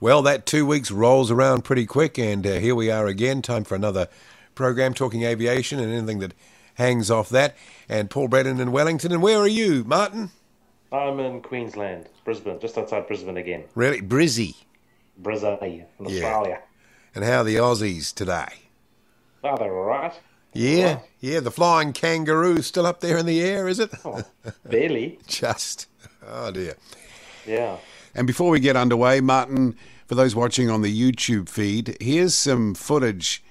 Well, that 2 weeks rolls around pretty quick, and here we are again. Time for another program talking aviation and anything that hangs off that. And Paul Brennan in Wellington. And where are you, Martin? I'm in Queensland, Brisbane, just outside Brisbane again. Really? Brizzy? Brizzy, in Australia. And how are the Aussies today? Oh, they're all right. Yeah, the flying kangaroo still up there in the air, is it? Oh, barely. Just, oh dear. Yeah. And before we get underway, Martin, for those watching on the YouTube feed, here's some footage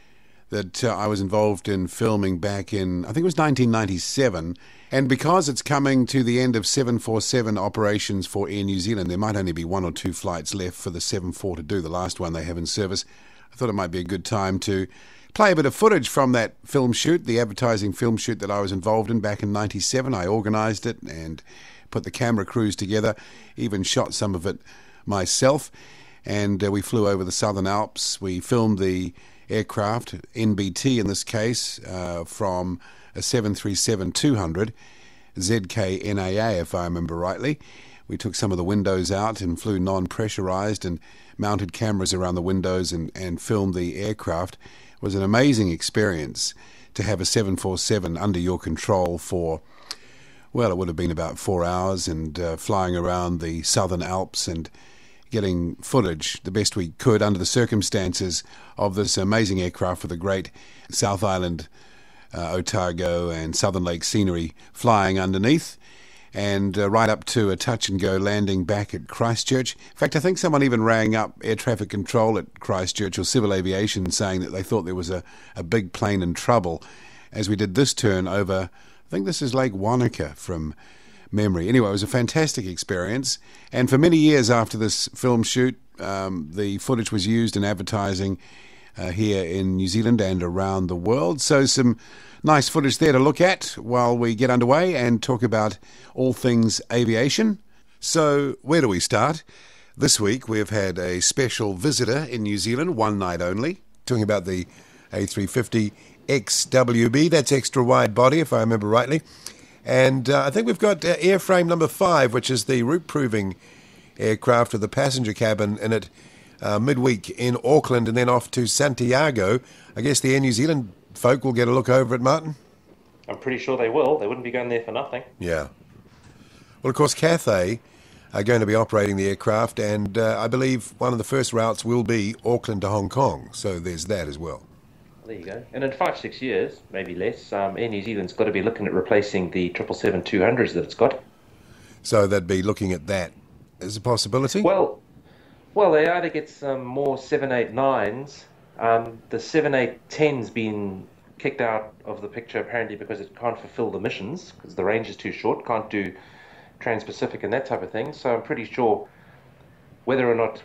that I was involved in filming back in, I think it was 1997. And because it's coming to the end of 747 operations for Air New Zealand, there might only be 1 or 2 flights left for the 74 to do, the last one they have in service. I thought it might be a good time to play a bit of footage from that film shoot, the advertising film shoot that I was involved in back in 97. I organised it and put the camera crews together, even shot some of it myself. And we flew over the Southern Alps. We filmed the aircraft, NBT in this case, from a 737-200, ZKNAA if I remember rightly. We took some of the windows out and flew non-pressurised and mounted cameras around the windows and filmed the aircraft. It was an amazing experience to have a 747 under your control for, well, it would have been about 4 hours, and flying around the Southern Alps and getting footage the best we could under the circumstances of this amazing aircraft with a great South Island Otago and Southern Lake scenery flying underneath, and right up to a touch-and-go landing back at Christchurch. In fact, I think someone even rang up air traffic control at Christchurch or civil aviation saying that they thought there was a big plane in trouble as we did this turn over, I think this is Lake Wanaka from memory. Anyway, it was a fantastic experience, and for many years after this film shoot, the footage was used in advertising here in New Zealand and around the world. So some nice footage there to look at while we get underway and talk about all things aviation. So where do we start? This week we've had a special visitor in New Zealand, one night only, talking about the A350 XWB. That's extra wide body, if I remember rightly. And I think we've got airframe number 5, which is the route-proving aircraft with the passenger cabin in it, midweek in Auckland and then off to Santiago. I guess the Air New Zealand folk will get a look over it, Martin? I'm pretty sure they will. They wouldn't be going there for nothing. Yeah. Well, of course, Cathay are going to be operating the aircraft, and I believe one of the first routes will be Auckland to Hong Kong. So there's that as well. There you go. And in 5-6 years, maybe less, Air New Zealand's got to be looking at replacing the 777-200s that it's got. So they'd be looking at that as a possibility? Well, they either get some more 789s. The 787's been kicked out of the picture apparently because it can't fulfill the missions, because the range is too short, can't do Trans-Pacific and that type of thing. So I'm pretty sure whether or not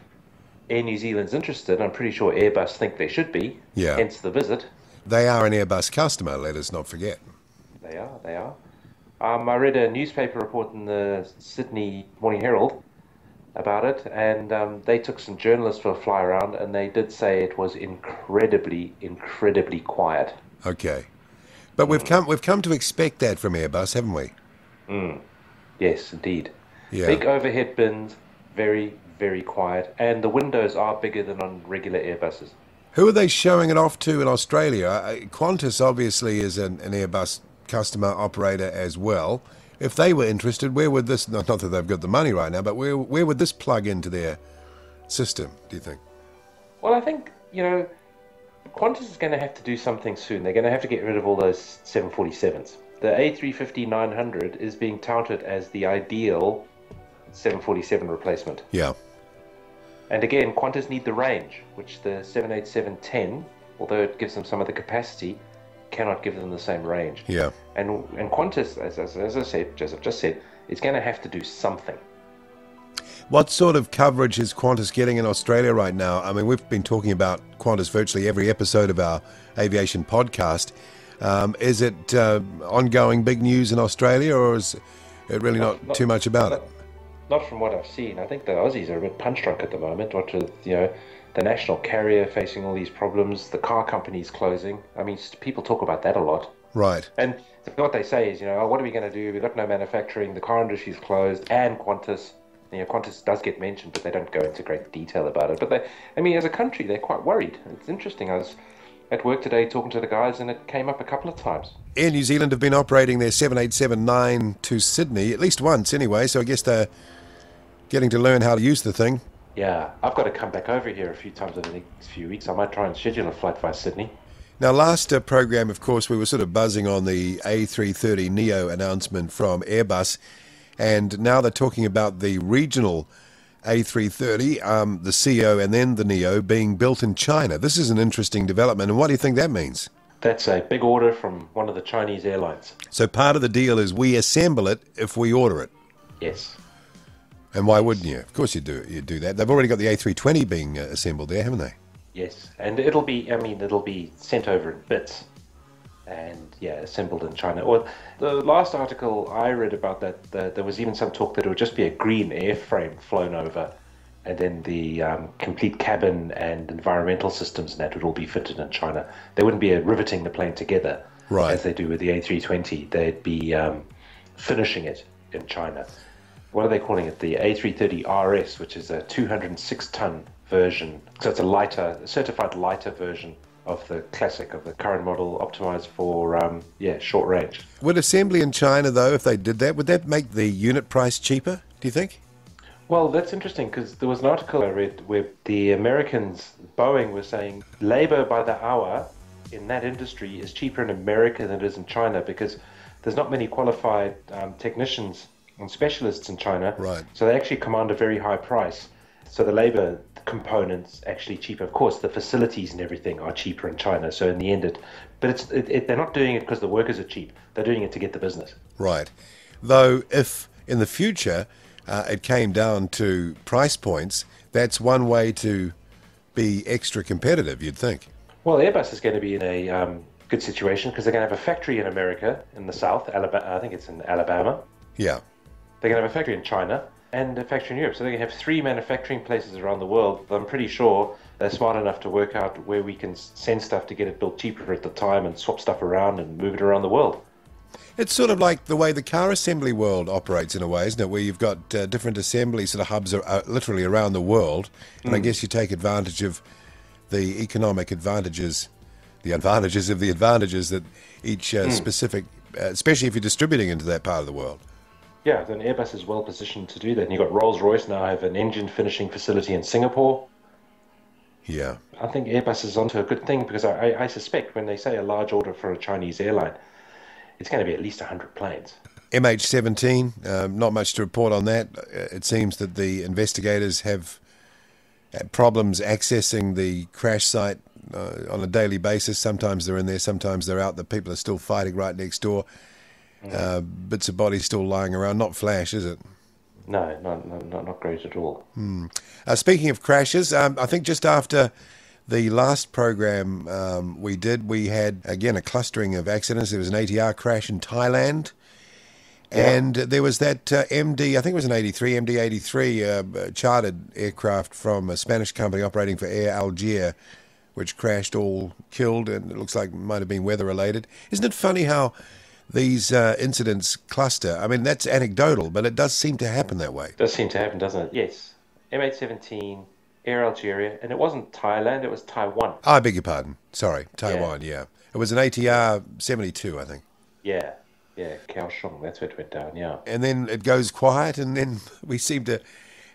Air New Zealand's interested, I'm pretty sure Airbus think they should be, hence the visit. They are an Airbus customer, let us not forget. They are. I read a newspaper report in the Sydney Morning Herald about it, and they took some journalists for a fly around, and they did say it was incredibly quiet. Okay. But we've come to expect that from Airbus, haven't we? Yes, indeed. Yeah. Big overhead bins, very, very quiet, and the windows are bigger than on regular Airbuses. Who are they showing it off to in Australia? Qantas obviously is an Airbus customer operator as well. If they were interested, where would this, not that they've got the money right now, but where would this plug into their system, do you think? Well, I think, Qantas is going to have to do something soon. They're going to have to get rid of all those 747s. The A350-900 is being touted as the ideal 747 replacement. Yeah. And again, Qantas need the range, which the 787-10, although it gives them some of the capacity, cannot give them the same range. Yeah. And Qantas, as I said, Joseph just said, is going to have to do something. What sort of coverage is Qantas getting in Australia right now? I mean, we've been talking about Qantas virtually every episode of our aviation podcast. Is it ongoing big news in Australia, or is it really not too much about it? Not from what I've seen. I think the Aussies are a bit punch drunk at the moment. What with, the national carrier facing all these problems, the car companies closing. I mean, people talk about that a lot. Right. And what they say is, what are we going to do? We've got no manufacturing. The car industry's closed, and Qantas. Qantas does get mentioned, but they don't go into great detail about it. But as a country, they're quite worried. It's interesting. I was at work today talking to the guys, and it came up a couple of times. Air New Zealand have been operating their 787-9 to Sydney, at least once anyway, so I guess they're getting to learn how to use the thing. Yeah, I've got to come back over here a few times over the next few weeks. I might try and schedule a flight via Sydney. Now, last program, of course, we were sort of buzzing on the A330 Neo announcement from Airbus, and now they're talking about the regional A330, the CO and then the Neo being built in China. This is an interesting development, and what do you think that means? That's a big order from one of the Chinese airlines. So part of the deal is we assemble it if we order it? Yes. And why wouldn't you? Of course you do that. They've already got the A320 being assembled there, haven't they? Yes, and it'll be sent over in bits and, assembled in China. Or the last article I read about that, there was even some talk that it would just be a green airframe flown over, and then the complete cabin and environmental systems and that would all be fitted in China. They wouldn't be riveting the plane together as they do with the A320. They'd be finishing it in China. What are they calling it? The A330 RS, which is a 206-ton version. So it's a certified lighter version of the classic, of the current model, optimized for short range. Would assembly in China, though, if they did that, would that make the unit price cheaper, do you think? Well, that's interesting, because there was an article I read where the Americans, Boeing, was saying labor by the hour in that industry is cheaper in America than it is in China, because there's not many qualified technicians and specialists in China. Right. So they actually command a very high price. So the labor component's actually cheaper. Of course, the facilities and everything are cheaper in China. So in the end, they're not doing it because the workers are cheap. They're doing it to get the business. Right. Though if in the future it came down to price points, that's one way to be extra competitive, you'd think. Well, Airbus is going to be in a good situation because they're going to have a factory in America, in the south, Alabama. I think it's in Alabama. Yeah. They're going to have a factory in China and a factory in Europe. So they're going to have 3 manufacturing places around the world. I'm pretty sure they're smart enough to work out where we can send stuff to get it built cheaper at the time and swap stuff around and move it around the world. It's sort of like the way the car assembly world operates in a way, isn't it? Where you've got different assembly sort of hubs literally around the world. And I guess you take advantage of the economic advantages, the advantages of the advantages that each specific, especially if you're distributing into that part of the world. Yeah, then Airbus is well positioned to do that. And you've got Rolls-Royce now have an engine finishing facility in Singapore. Yeah. I think Airbus is onto a good thing because I suspect when they say a large order for a Chinese airline, it's going to be at least 100 planes. MH17, not much to report on that. It seems that the investigators have problems accessing the crash site on a daily basis. Sometimes they're in there, sometimes they're out. The people are still fighting right next door. Bits of bodies still lying around. Not flash, is it? No, not great at all. Speaking of crashes, I think just after the last program we did, we had, again, a clustering of accidents. There was an ATR crash in Thailand. And there was that MD, I think it was an MD-83 chartered aircraft from a Spanish company operating for Air Algiers, which crashed, all killed, and it looks like it might have been weather-related. Isn't it funny how these incidents cluster? I mean, that's anecdotal, but it does seem to happen that way. It does seem to happen, doesn't it? Yes. MH17, Air Algeria, and it wasn't Thailand, it was Taiwan. I beg your pardon. Sorry, Taiwan, yeah. It was an ATR 72, I think. Yeah, Kaohsiung, that's where it went down, yeah. And then it goes quiet, and then we seem to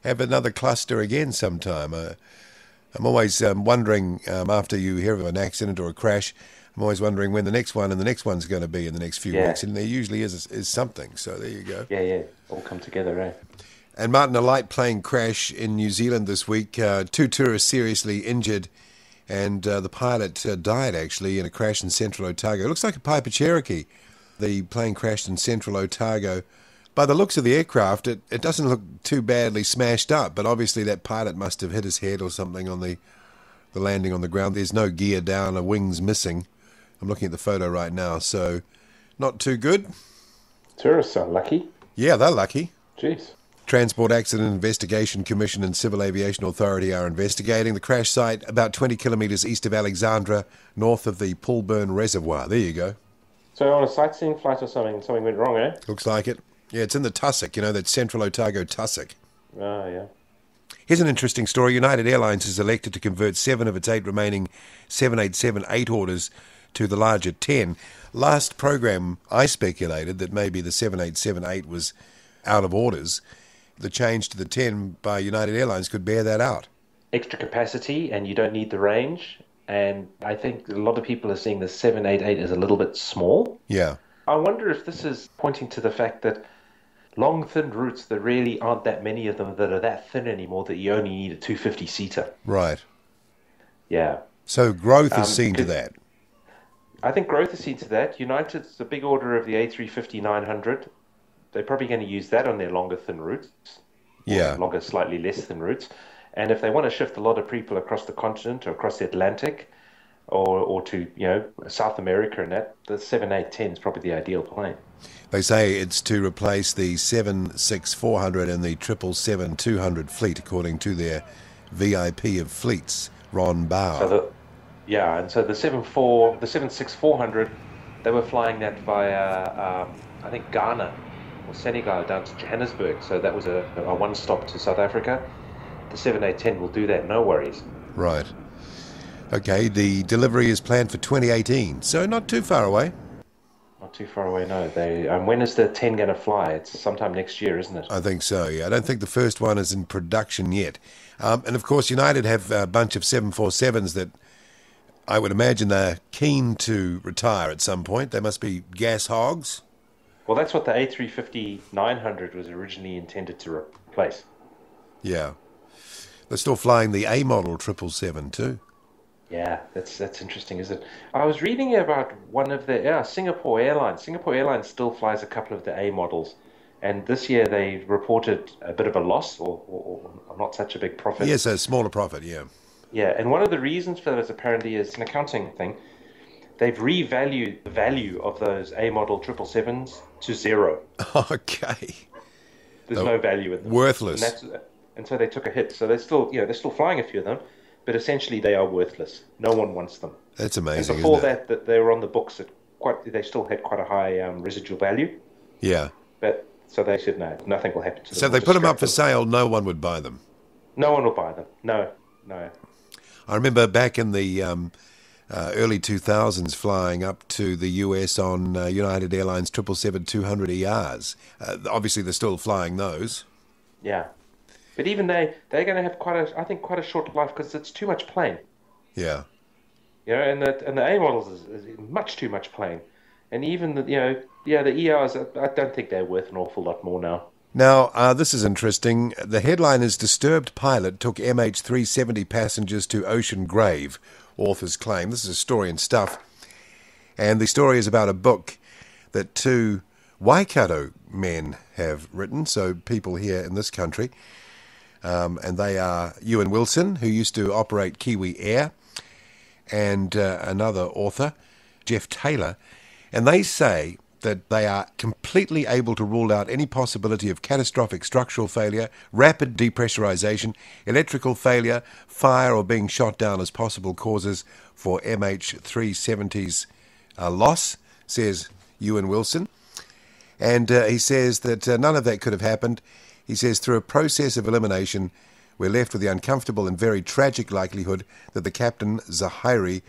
have another cluster again sometime. I'm always wondering, after you hear of an accident or a crash, I'm always wondering when the next one and the next one's going to be in the next few weeks, and there usually is something, so there you go. Yeah, all come together, eh? And Martin, a light plane crash in New Zealand this week, 2 tourists seriously injured, and the pilot died, actually, in a crash in central Otago. It looks like a Piper Cherokee. The plane crashed in central Otago. By the looks of the aircraft, it doesn't look too badly smashed up, but obviously that pilot must have hit his head or something on the landing on the ground. There's no gear down, a wing's missing. I'm looking at the photo right now, so not too good. Tourists are lucky. Yeah, they're lucky. Jeez. Transport Accident Investigation Commission and Civil Aviation Authority are investigating the crash site about 20 kilometres east of Alexandra, north of the Pulburn Reservoir. There you go. So on a sightseeing flight or something went wrong, eh? Looks like it. Yeah, it's in the tussock, that central Otago tussock. Oh, yeah. Here's an interesting story. United Airlines has elected to convert 7 of its 8 remaining 787-8 orders to the larger 10. Last program, I speculated that maybe the 787-8 was out of orders. The change to the 10 by United Airlines could bear that out. Extra capacity, and you don't need the range. And I think a lot of people are seeing the 788 as a little bit small. Yeah. I wonder if this is pointing to the fact that long, thin routes, there really aren't that many of them that are that thin anymore that you only need a 250-seater. Right. Yeah. So growth is seen to that. I think growth is seen to that. United's a big order of the A350-900. They're probably going to use that on their longer, thin routes. Yeah. Longer, slightly less thin routes. And if they want to shift a lot of people across the continent or across the Atlantic or to, South America and that, the 787 is probably the ideal plane. They say it's to replace the 767-400 and the 777-200 fleet, according to their VIP of fleets, Ron Bauer. And so the 76400, they were flying that via, I think, Ghana or Senegal down to Johannesburg. So that was a one-stop to South Africa. The 7810 will do that, no worries. Right. Okay, the delivery is planned for 2018, so not too far away. Not too far away, no. When is the 10 going to fly? It's sometime next year, isn't it? I think so, yeah. I don't think the first one is in production yet. And, of course, United have a bunch of 747s that I would imagine they're keen to retire at some point. They must be gas hogs. Well, that's what the A350-900 was originally intended to replace. Yeah. They're still flying the A model 777 too. Yeah, that's interesting, isn't it? I was reading about one of the Singapore Airlines. Singapore Airlines still flies a couple of the A models, and this year they reported a bit of a loss or not such a big profit. Yes, a smaller profit, yeah. Yeah, and one of the reasons for that apparently is an accounting thing. They've revalued the value of those A model 777s to zero. Okay. There's no value in them. Worthless. And so they took a hit. So they're still flying a few of them, but essentially they are worthless. No one wants them. That's amazing. And before isn't that they were on the books at they still had quite a high residual value. Yeah. But so they said no, nothing will happen to them. So they put them up for sale. No one would buy them. No one will buy them. No. I remember back in the early 2000s flying up to the US on United Airlines 777-200 ERs. Obviously, they're still flying those. Yeah. But even they're going to have quite a short life because it's too much plane. Yeah. And the A models is much too much plane. And even the ERs, I don't think they're worth an awful lot more now. Now, this is interesting. The headline is Disturbed Pilot Took MH370 Passengers to Ocean Grave, authors claim. This is a story and stuff. And the story is about a book that 2 Waikato men have written, so people here in this country. And they are Ewan Wilson, who used to operate Kiwi Air, and another author, Jeff Taylor. And they say that they are completely able to rule out any possibility of catastrophic structural failure, rapid depressurization, electrical failure, fire, or being shot down as possible causes for MH370's loss, says Ewan Wilson. And he says that none of that could have happened. He says, through a process of elimination, we're left with the uncomfortable and very tragic likelihood that the captain, Zahiri,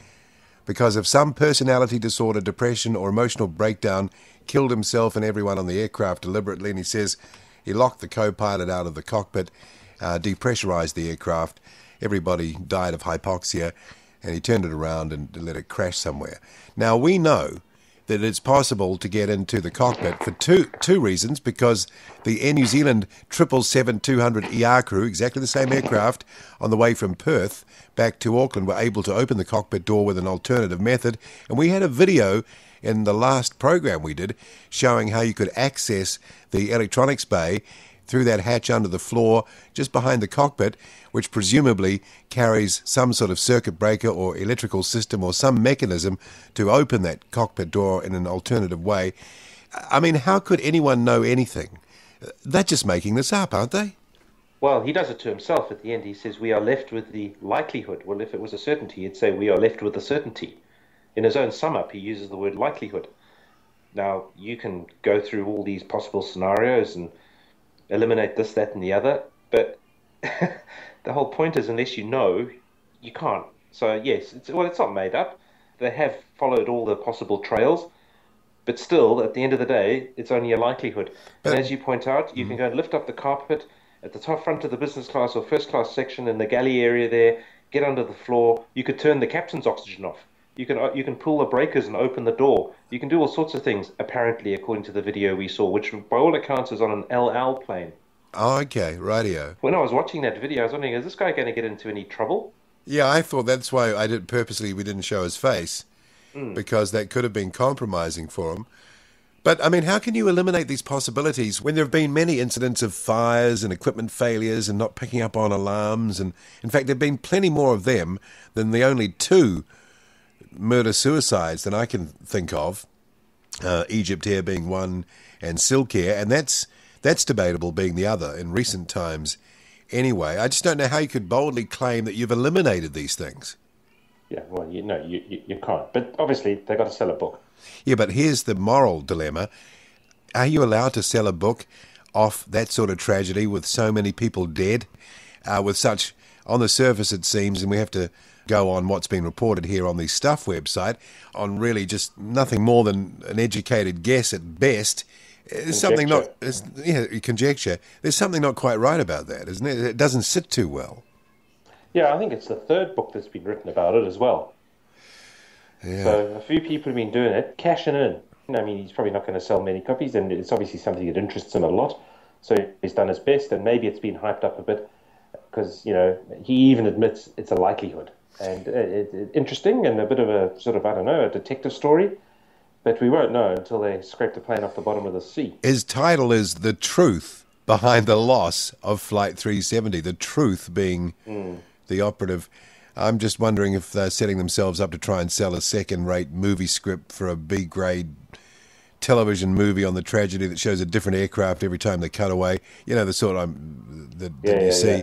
because of some personality disorder, depression, or emotional breakdown, killed himself and everyone on the aircraft deliberately. And he says he locked the co-pilot out of the cockpit, depressurized the aircraft. Everybody died of hypoxia, and he turned it around and let it crash somewhere. Now, we know that it's possible to get into the cockpit for two reasons, because the Air New Zealand 777-200 ER crew, exactly the same aircraft, on the way from Perth back to Auckland, were able to open the cockpit door with an alternative method. And we had a video in the last program we did showing how you could access the electronics bay through that hatch under the floor just behind the cockpit, which presumably carries some sort of circuit breaker or electrical system or some mechanism to open that cockpit door in an alternative way. I mean, how could anyone know anything? They're just making this up, aren't they? Well, he does it to himself at the end. He says, we are left with the likelihood. Well, if it was a certainty, he'd say, we are left with the certainty. In his own sum-up, he uses the word likelihood. Now, you can go through all these possible scenarios and eliminate this, that, and the other. But the whole point is, unless you know, you can't. So yes, it's not made up. They have followed all the possible trails, but still, at the end of the day, it's only a likelihood. And as you point out, you can go and lift up the carpet at the top front of the business class or first class section in the galley area there, get under the floor. You could turn the captain's oxygen off. You can pull the breakers and open the door. You can do all sorts of things, apparently, according to the video we saw, which by all accounts is on an LL plane. Oh, okay, radio. When I was watching that video, I was wondering, is this guy going to get into any trouble? Yeah, I thought that's why we didn't show his face, because that could have been compromising for him. But, I mean, how can you eliminate these possibilities when there have been many incidents of fires and equipment failures and not picking up on alarms? And, in fact, there have been plenty more of them than the only 2 murder-suicides that I can think of, Egypt Air being one and Silk Air, and that's debatable being the other in recent times anyway. I just don't know how you could boldly claim that you've eliminated these things. Yeah, well, you can't. But obviously, they've got to sell a book. Yeah, but here's the moral dilemma. Are you allowed to sell a book off that sort of tragedy with so many people dead, with such, on the surface it seems, and we have to go on what's been reported here on the Stuff website, on really just nothing more than an educated guess at best. There's something conjecture. There's something not quite right about that, isn't it? It doesn't sit too well. Yeah, I think it's the 3rd book that's been written about it as well. Yeah. So a few people have been doing it, cashing in. I mean, he's probably not going to sell many copies, and it's obviously something that interests him a lot. So he's done his best, and maybe it's been hyped up a bit because, he even admits it's a likelihood. And it's interesting and a bit of a sort of, a detective story. But we won't know until they scrape the plane off the bottom of the sea. His title is The Truth Behind the Loss of Flight 370, the truth being the operative. I'm just wondering if they're setting themselves up to try and sell a second-rate movie script for a B-grade television movie on the tragedy that shows a different aircraft every time they cut away. The sort that you see.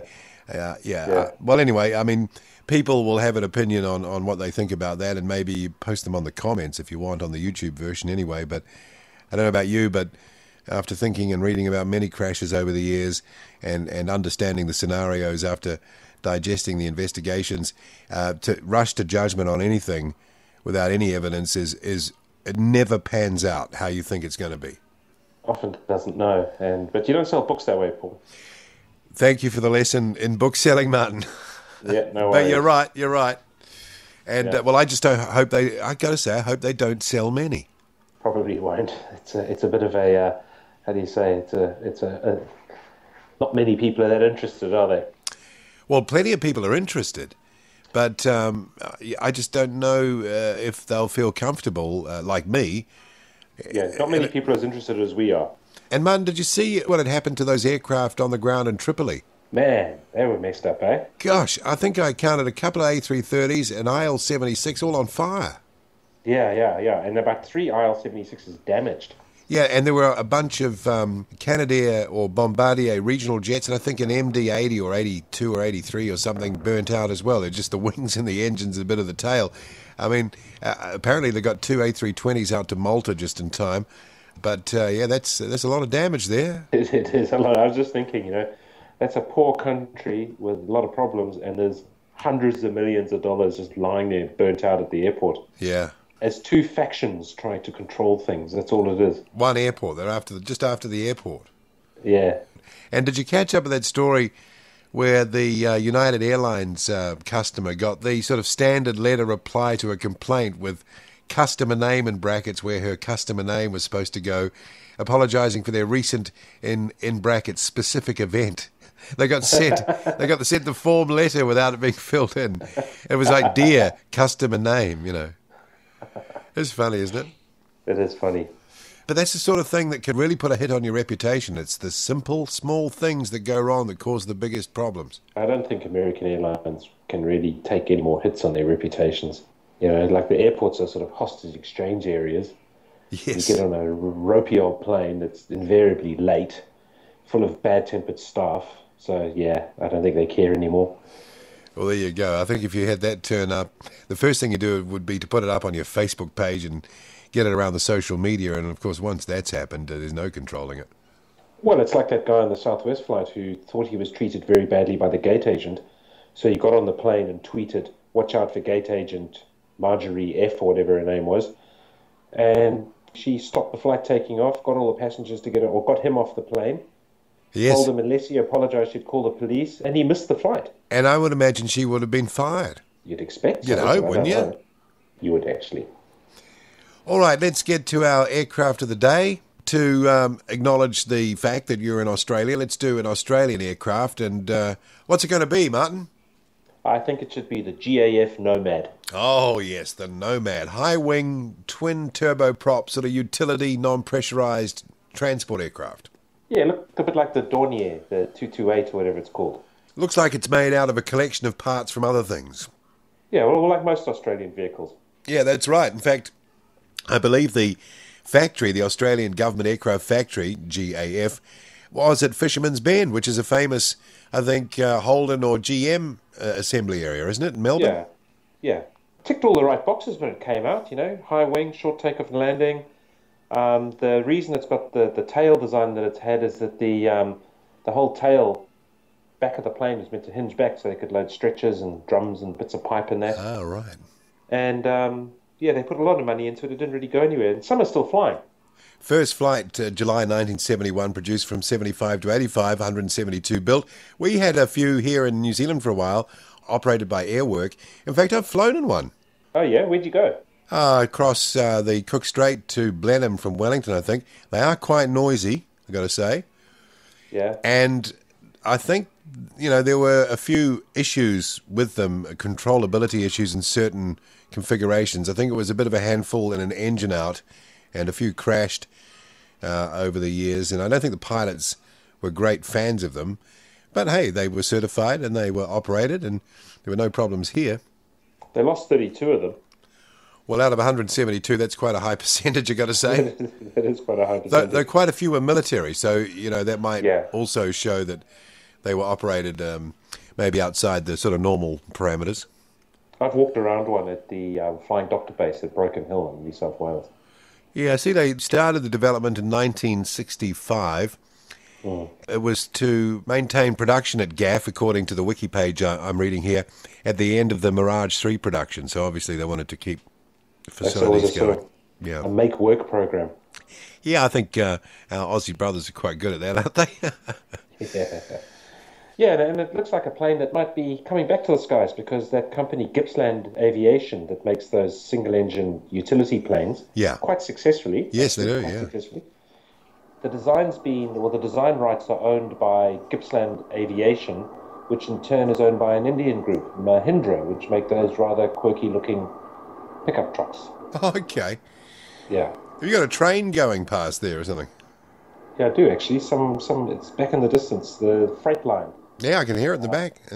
Yeah. Well, anyway, I mean, people will have an opinion on what they think about that, and maybe you post them on the comments if you want on the YouTube version anyway. But I don't know about you, but after thinking and reading about many crashes over the years and understanding the scenarios after digesting the investigations, to rush to judgment on anything without any evidence is it never pans out how you think it's going to be. Often doesn't know, but you don't sell books that way, Paul. Thank you for the lesson in book selling, Martin. Yeah, no worries. But you're right. And well, I just hope they don't sell many. Probably won't. It's a bit of a how do you say? It's a not many people are that interested, are they? Well, plenty of people are interested, but I just don't know if they'll feel comfortable, like me. Yeah, not many people are as interested as we are. And, Martin, did you see what had happened to those aircraft on the ground in Tripoli? Man, they were messed up, eh? Gosh, I think I counted a couple of A330s and IL-76 all on fire. Yeah. And about 3 IL-76s damaged. Yeah, and there were a bunch of Canadair or Bombardier regional jets, and I think an MD-80 or 82 or 83 or something burnt out as well. They're just the wings and the engines and a bit of the tail. I mean, apparently they got 2 A320s out to Malta just in time. But, that's a lot of damage there. It is a lot. I was just thinking, that's a poor country with a lot of problems, and there's hundreds of millions of dollars just lying there burnt out at the airport. Yeah. As 2 factions trying to control things. That's all it is. One airport. They're just after the airport. Yeah. And did you catch up with that story where the United Airlines customer got the sort of standard letter reply to a complaint with customer name in brackets where her customer name was supposed to go, apologising for their recent, in brackets, specific event? They got sent the form letter without it being filled in. It was like, dear customer name, It's funny, isn't it? It is funny. But that's the sort of thing that can really put a hit on your reputation. It's the simple, small things that go wrong that cause the biggest problems. I don't think American Airlines can really take any more hits on their reputations. Like the airports are sort of hostage exchange areas. Yes. You get on a ropey old plane that's invariably late, full of bad-tempered staff. So, yeah, I don't think they care anymore. Well, there you go. I think if you had that turn up, the first thing you do would be to put it up on your Facebook page and get it around the social media. And, of course, once that's happened, there's no controlling it. Well, it's like that guy on the Southwest flight who thought he was treated very badly by the gate agent. So he got on the plane and tweeted, "Watch out for gate agent Marjorie F," or whatever her name was. And she stopped the flight taking off, got all the passengers together, or got him off the plane. Yes. Told him unless he apologized, she'd call the police, and he missed the flight. And I would imagine she would have been fired. You'd expect You'd so. hope, I wouldn't don't you? know. You would actually. All right, let's get to our aircraft of the day. To acknowledge the fact that you're in Australia, let's do an Australian aircraft. And what's it going to be, Martin? I think it should be the GAF Nomad. Oh, yes, the Nomad. High-wing, twin-turboprop, sort of utility, non-pressurised transport aircraft. Yeah, look a bit like the Dornier, the 228 or whatever it's called. Looks like it's made out of a collection of parts from other things. Yeah, well, like most Australian vehicles. Yeah, that's right. In fact, I believe the factory, the Australian Government Aircraft Factory, GAF, was at Fisherman's Bend, which is a famous, I think, Holden or GM assembly area, isn't it, in Melbourne? Yeah. Ticked all the right boxes when it came out, high wing, short takeoff and landing. The reason it's got the tail design that it's had is that the whole tail back of the plane was meant to hinge back so they could load stretchers and drums and bits of pipe in there. Ah, right. And they put a lot of money into it. It didn't really go anywhere. And some are still flying. First flight, July 1971, produced from 75 to 85, 172 built. We had a few here in New Zealand for a while, operated by Airwork. In fact, I've flown in one. Oh, yeah? Where'd you go? Across the Cook Strait to Brennan from Wellington, I think. They are quite noisy, I've got to say. Yeah. And I think, there were a few issues with them, controllability issues in certain configurations. I think it was a bit of a handful in an engine out, and a few crashed over the years. And I don't think the pilots were great fans of them. But hey, they were certified and they were operated, and there were no problems here. They lost 32 of them. Well, out of 172, that's quite a high percentage, I've got to say. That is quite a high percentage. Though quite a few were military, so, that might also show that they were operated maybe outside the sort of normal parameters. I've walked around one at the Flying Doctor Base at Broken Hill in New South Wales. Yeah, I see they started the development in 1965. It was to maintain production at GAF, according to the wiki page I'm reading here, at the end of the Mirage 3 production. So obviously they wanted to keep the facilities going. A make-work program. Yeah, I think our Aussie brothers are quite good at that, aren't they? Yeah, and it looks like a plane that might be coming back to the skies because that company, Gippsland Aviation, that makes those single-engine utility planes, quite successfully. Yes, they do, yeah. Successfully. The design rights are owned by Gippsland Aviation, which in turn is owned by an Indian group, Mahindra, which make those rather quirky-looking pickup trucks. Okay. Yeah. Have you got a train going past there or something? Yeah, I do actually. Some it's back in the distance, the freight line. Yeah, I can hear it in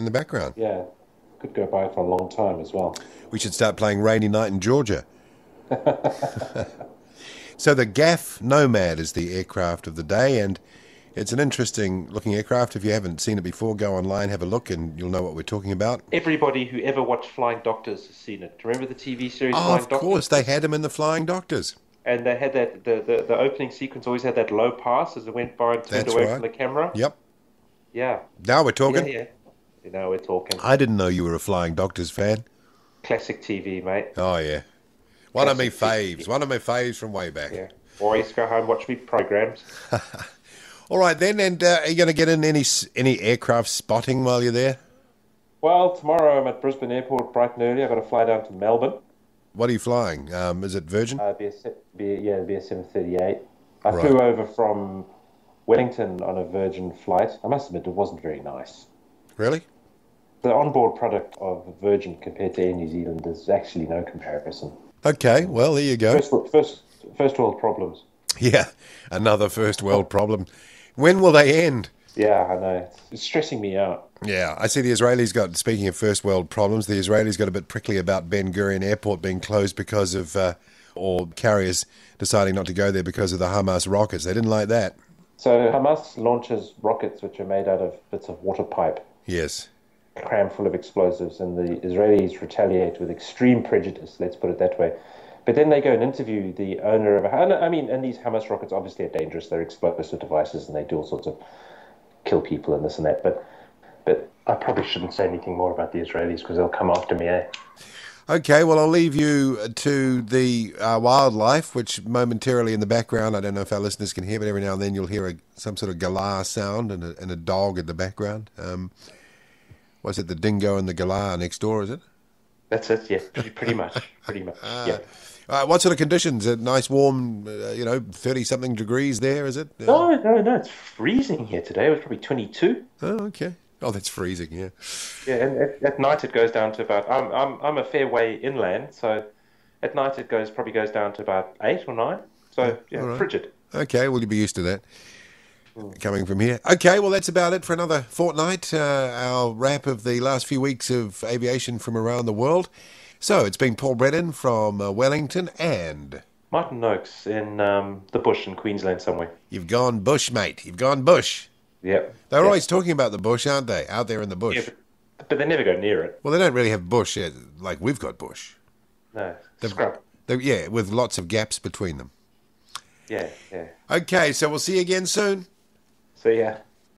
the background. Yeah, could go by for a long time as well. We should start playing Rainy Night in Georgia. So the GAF Nomad is the aircraft of the day, and it's an interesting looking aircraft. If you haven't seen it before, go online, have a look, and you'll know what we're talking about. Everybody who ever watched Flying Doctors has seen it. Remember the TV series Flying Doctors? Of course, they had him in the Flying Doctors. And they had that, the opening sequence always had that low pass as it went by and turned away from the camera. Yep. Yeah. Now we're talking. Yeah. Now we're talking. I didn't know you were a Flying Doctors fan. Classic TV, mate. Oh, yeah. One of my faves from way back. Yeah. Boys, go home, watch me programs. All right, then. And are you going to get in any aircraft spotting while you're there? Well, tomorrow I'm at Brisbane Airport bright and early. I've got to fly down to Melbourne. What are you flying? Is it Virgin? It'll be a 738. I flew over from Wellington on a Virgin flight. I must admit, it wasn't very nice. Really? The onboard product of Virgin compared to Air New Zealand is actually no comparison. Okay, well, there you go. First world problems. Yeah, another first world problem. When will they end? Yeah, I know. It's stressing me out. Yeah, I see the Israelis speaking of first world problems, the Israelis got a bit prickly about Ben Gurion Airport being closed because of, or carriers deciding not to go there because of the Hamas rockets. They didn't like that. So Hamas launches rockets which are made out of bits of water pipe. Yes. Crammed full of explosives, and the Israelis retaliate with extreme prejudice, let's put it that way, But then they go and interview the owner of and these Hamas rockets obviously are dangerous. They're explosive devices and they do all sorts of kill people and this and that. But I probably shouldn't say anything more about the Israelis because they'll come after me, eh? Okay, well, I'll leave you to the wildlife, which momentarily in the background, I don't know if our listeners can hear, but every now and then you'll hear some sort of galah sound and a dog in the background. Was it the dingo and the galah next door, is it? That's it, yeah, pretty much, yeah. What sort of conditions? Nice warm, 30-something degrees there, is it? No, it's freezing here today. It was probably 22. Oh, okay. Oh, that's freezing, yeah. Yeah, and at night it goes down to about. I'm a fair way inland, so at night it probably goes down to about 8 or 9. So yeah, right. Frigid. Okay, well you'll be used to that coming from here. Okay, well that's about it for another fortnight. Our wrap of the last few weeks of aviation from around the world. So it's been Paul Brennan from Wellington and Martin Noakes in the bush in Queensland somewhere. You've gone bush, mate. You've gone bush. Yep. They're always talking about the bush, aren't they? Out there in the bush. Yeah, but they never go near it. Well, they don't really have bush like we've got bush. No, scrub. Yeah, with lots of gaps between them. Yeah. Okay, so we'll see you again soon. See ya.